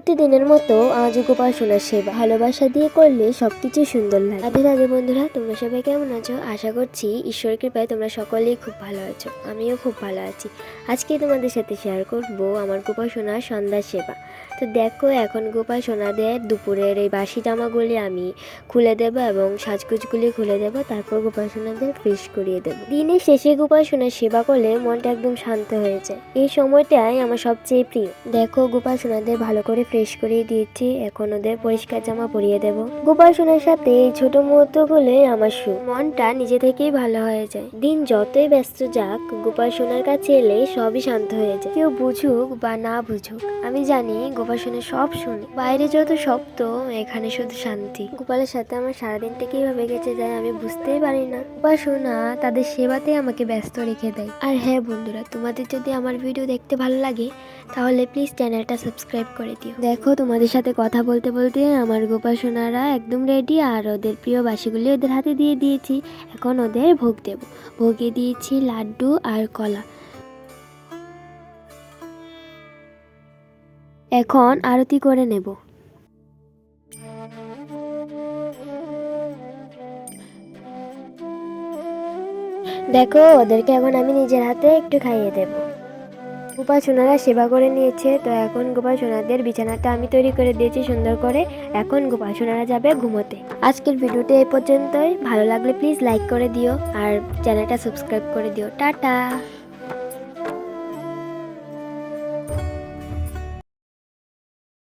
প্রতিদিনের মতো আজও গোপাল সোনার সেবা ভালোবাসা দিয়ে করলে সবকিছু সুন্দর লাগে। রাধে রাধে বন্ধুরা, তোমরা সবাই কেমন আছো? আশা করছি ঈশ্বরের কৃপায় তোমরা সকলেই খুব ভালো আছো। আমিও খুব ভালো আছি। আজকে তোমাদের সাথে শেয়ার করব আমার গোপাল সোনার সন্ধ্যার সেবা। তো দেখো, এখন গোপাল সোনাদের দুপুরের এই বাসি জামাগুলি আমি খুলে দেবো এবং সাজগুজগুলি খুলে দেবো, তারপর গোপাল সোনাদের ফ্রেশ করিয়ে দেবো। দিনের শেষে গোপাল সোনার সেবা করলে মনটা একদম শান্ত হয়ে যায়। এই সময়টাই আমার সবচেয়ে প্রিয়। দেখো, গোপাল সোনাদের ভালো করে ফ্রেশ করিয়ে দিয়েছি, এখন ওদের পরিষ্কার জামা পরিয়ে দেব। গোপাল সোনার সাথে এই ছোট মুহূর্তগুলো আমার সুখ, মনটা নিজে থেকেই ভালো হয়ে যায়। দিন যতই ব্যস্ত যাক, গোপাল সোনার কাছে এলে সবই শান্ত হয়ে যায়। কেউ বুঝুক বা না বুঝুক, আমি জানি গোপাল সোনা সব শুনে। বাইরে যত শব্দ, এখানে শুধু শান্তি। গোপালের সাথে আমার সারাদিনটা কিভাবে গেছে যায় আমি বুঝতেই পারি না। গোপাল সোনা তাদের সেবাতে আমাকে ব্যস্ত রেখে দেয়। আর হ্যাঁ বন্ধুরা, তোমাদের যদি আমার ভিডিও দেখতে ভালো লাগে তাহলে প্লিজ চ্যানেলটা সাবস্ক্রাইব করে দিও। দেখো, তোমাদের সাথে কথা বলতে বলতে আমার গোপাল সোনারা একদম রেডি, আর ওদের প্রিয় বাসিগুলি ওদের হাতে দিয়ে দিয়েছি। এখন ওদের ভোগ দেব। ভোগে দিয়েছি লাড্ডু আর কলা। এখন আরতি করে নেব। দেখো, ওদেরকে এখন আমি নিজের হাতে একটু খাইয়ে দেব। গোপাল সোনারা সেবা করে নিয়েছে, তো এখন গোপাল সোনাদের বিছানাটা আমি তৈরি করে দিয়েছি সুন্দর করে। এখন গোপাল সোনারা যাবে ঘুমোতে। আজকের ভিডিওটা এই পর্যন্তই। ভালো লাগলে প্লিজ লাইক করে দিও আর চ্যানেলটা সাবস্ক্রাইব করে দিও। টাটা।